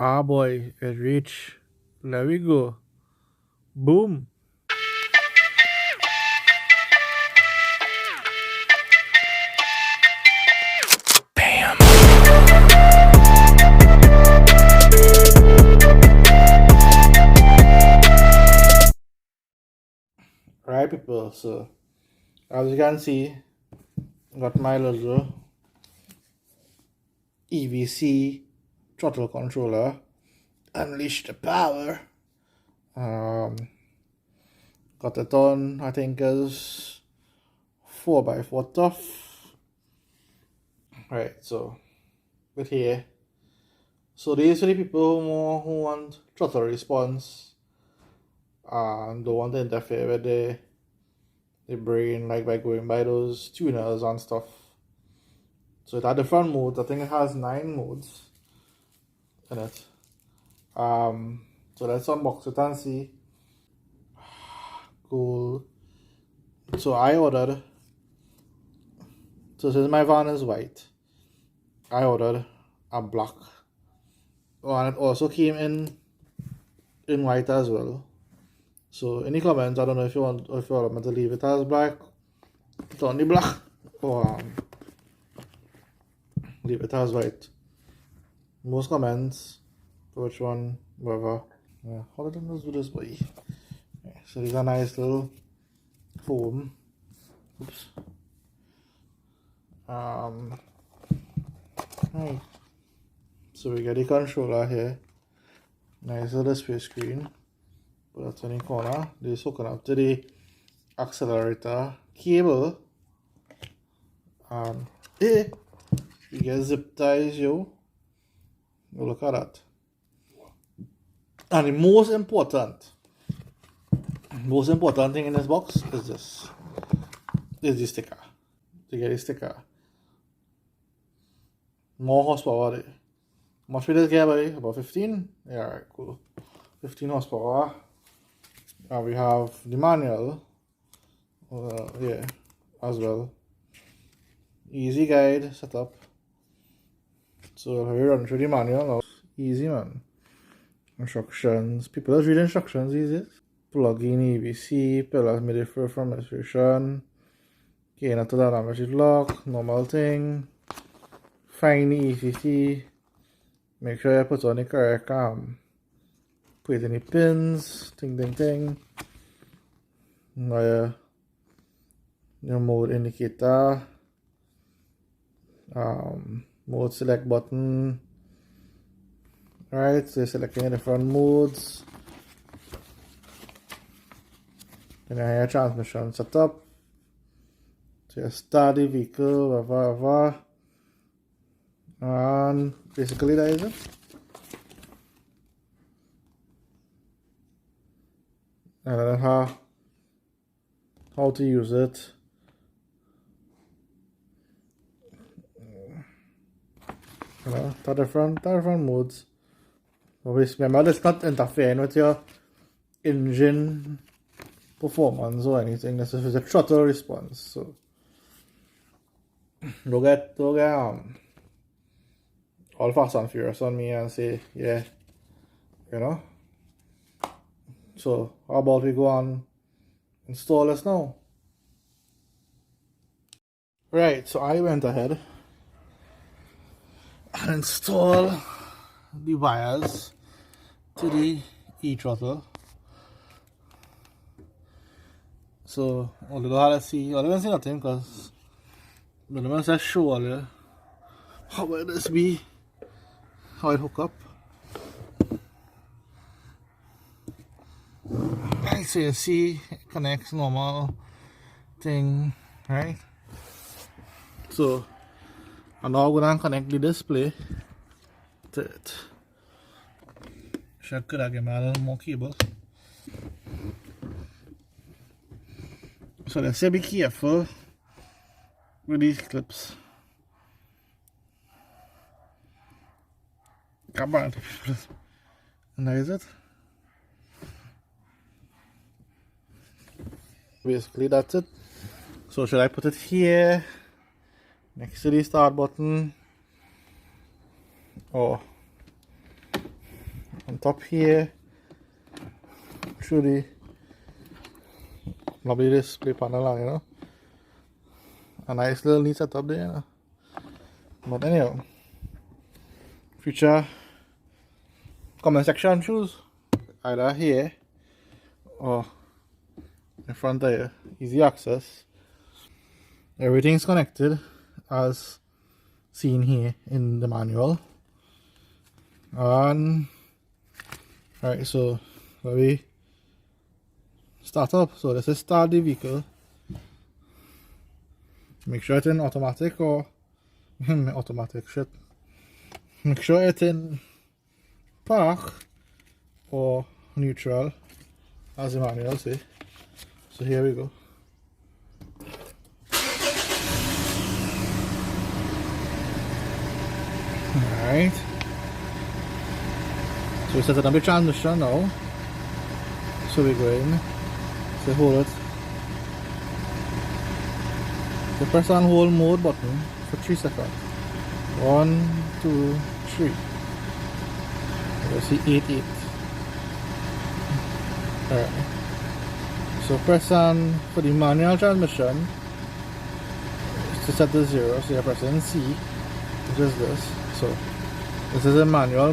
Ah boy, it reached. There we go. Boom. Bam. Alright people, so as you can see, got my little EVC throttle controller. Unleash the power. Got it on, I think is 4x4 tough. Right, so with here. So these are the people who want throttle response and don't want to interfere with the brain, like by going by those tuners and stuff. So it has different modes. I think it has 9 modes in it. So let's unbox it and see. Cool. So I ordered. So since my van is white, I ordered a black. Oh, and it also came in white as well. So any comments? I don't know if you want me to leave it as black, it's only black, or leave it as white. Most comments for which one, whatever. Yeah, how did I do this, boy? Yeah, so these are nice little foam. Oops. Right. So we get the controller here. Nice little display screen. Put that in the corner. This hooking up to the accelerator cable. You get zip ties, yo. Look at that. And the most important thing in this box is this. Is the sticker. To get the sticker. More horsepower there. How much will this get, buddy? About 15? Yeah, alright, cool. 15 horsepower. And we have the manual. Yeah, as well. Easy guide setup. So we run through the manual now. Easy, man. Instructions. People just read instructions these days. Plug in EVC, pillars may differ from illustration. Gain to dynamic lock, normal thing. Find the ECC. Make sure you put on the correct put in the pins. Ting. Now your mode indicator. Mode select button. Alright, so you're selecting the different modes. Then you have your transmission setup. So you start the vehicle, whatever. And basically that is it. And then how to use it. You know, the different modes. Obviously, remember, it's not interfering with your engine performance or anything. This is a throttle response. So don't get all fast and furious on me and say, yeah, you know. So how about we go and install this now? Right, so I went ahead and install the wires to the e-throttle. So although I don't see nothing because the limits just show you how will this be, how it hook up. Right, so you see it connects normal thing, right? So I'm now going to connect the display to it. Could I get a little more cable? So let's say be careful with these clips. Come on. And that is it. Basically that's it. So should I put it here next to the start button, or on top here through the lovely display panel, you know. A nice little neat setup there, you know. But anyhow, future comment section shoes either here or in front of here. Easy access. Everything's connected as seen here in the manual. And right, so let me start up. So this is start the vehicle. Make sure it's in automatic or automatic shit. Make sure it's in park or neutral, as the manual say. So here we go. Alright. So we set it up the transmission now. So we go in. So hold it. So press and hold mode button for 3 seconds. 1, 2, 3. You see 8. Alright. So press on for the manual transmission to set the 0. So you're pressing C, which is this. So this is a manual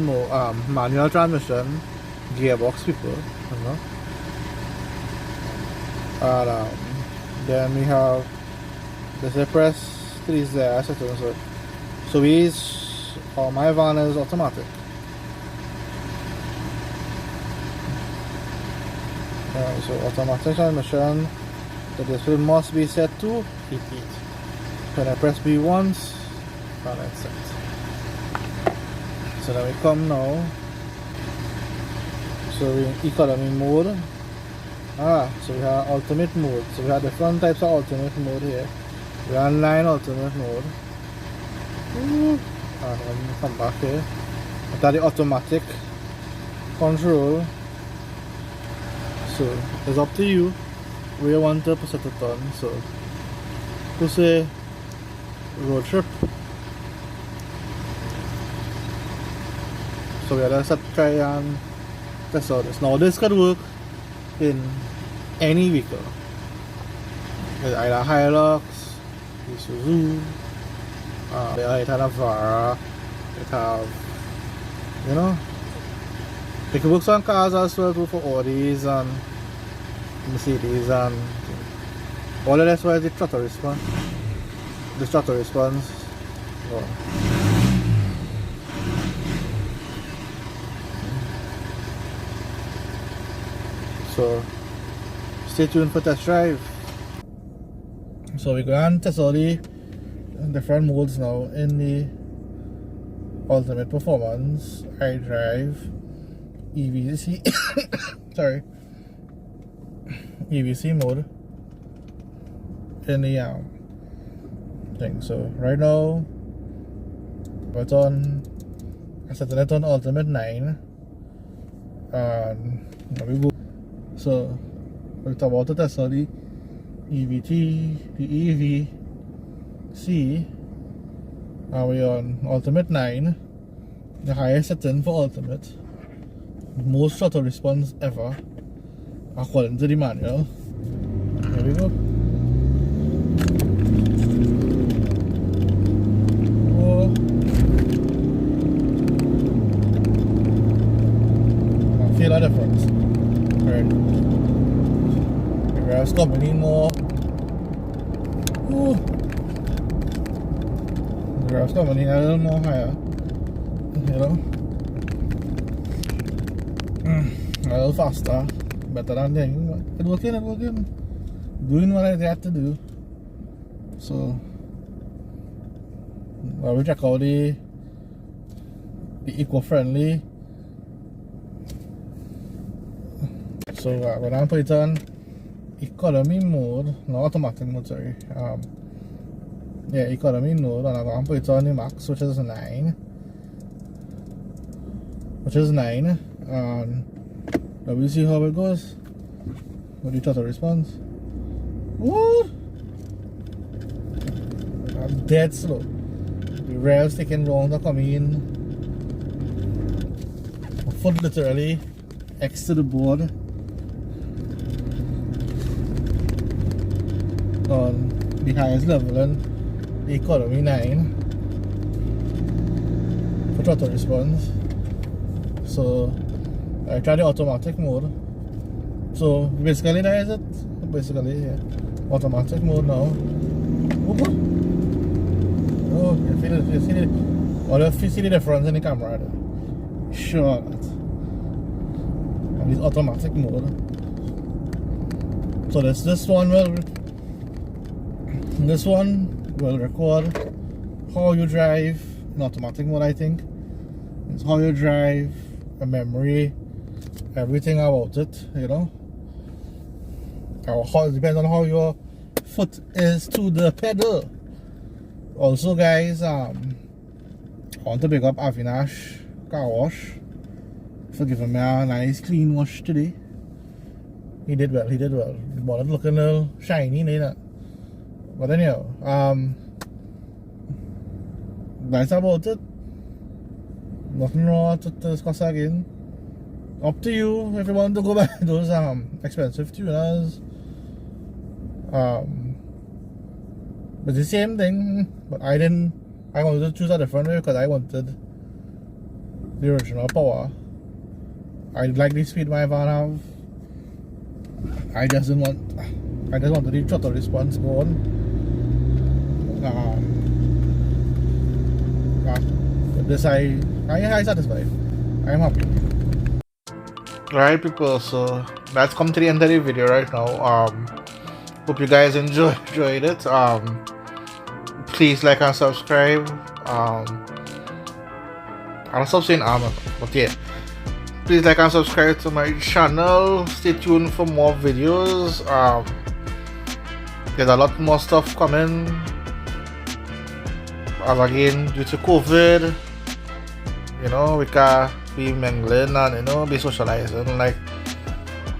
manual transmission gearbox, people, you know. And then we have this. I press 3 there. So my van is automatic. So automatic transmission, the display must be set to 8. When I press B once, and it's set. So then we come now. So we're in economy mode. So we have ultimate mode. So we have different types of ultimate mode here. We have 9 ultimate mode. And then we come back here. That's the automatic control. So it's up to you where you want to set it on. So to say road trip. So we are just try and test out this. Now this could work in any vehicle. It's either Hilux, Isuzu, it had a Vara, it have, you know, it can work on cars as well too, for Audis and Mercedes and all of that's why the throttle response. The throttle response. So stay tuned for test drive. So we're going to test all the different modes now in the ultimate performance iDrive EVC sorry, EVC mode in the thing. So right now but I set it on ultimate 9 and there we go. So we're about to test all the EVT, the EVC, and we're on ultimate 9, the highest setting for ultimate, most throttle response ever according to the manual. Here we go. Oh. I feel a difference. Alright. The graph's coming in more. Ooh. The graph's coming in a little more higher. You know? A little faster. Better than them. It's working. Doing what I had to do. So I will check out the eco-friendly. So when I put it on economy mode, not automatic mode, sorry. Yeah, economy mode, and I'm going to put it on the max, which is 9. And now we'll see how it goes. What do you throttle response? Woo! I'm dead slow. The rails taking long to come in. foot literally X to the board on the highest level in the economy 9 for throttle response. So I tried the automatic mode. So basically that is it. Basically, yeah. Automatic mode now. Oh, you feel it, you see it. Or if you see the difference in the camera there. Sure that. And it's automatic mode. So this one will record how you drive in automatic mode, I think. It's how you drive, the memory, everything about it, you know. Or how it depends on how your foot is to the pedal. Also guys, I want to pick up Avinash car wash for giving me a nice clean wash today. He did well. The bottle looking a little shiny, ain't it? But anyhow, that's about it. Nothing wrong to discuss again. Up to you if you want to go buy those expensive tuners. But the same thing, but I wanted to choose a different way because I wanted the original power. I like the speed my van have. I just wanted the throttle response going. With this I'm satisfied. I'm happy. Alright people, so that's come to the end of the video right now. Hope you guys enjoyed it. Please like and subscribe. I'll stop saying but yeah. Please like and subscribe to my channel. Stay tuned for more videos. There's a lot more stuff coming. As again, due to COVID, you know, we can't be mingling and, you know, be socializing like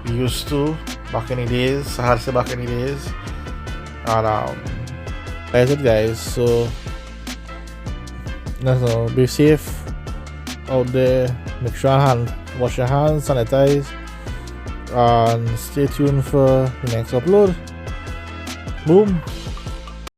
we used to back in the days. I had to say back in the days. And that's it guys. So be safe out there. Make sure wash your hands, sanitize, and stay tuned for the next upload. Boom.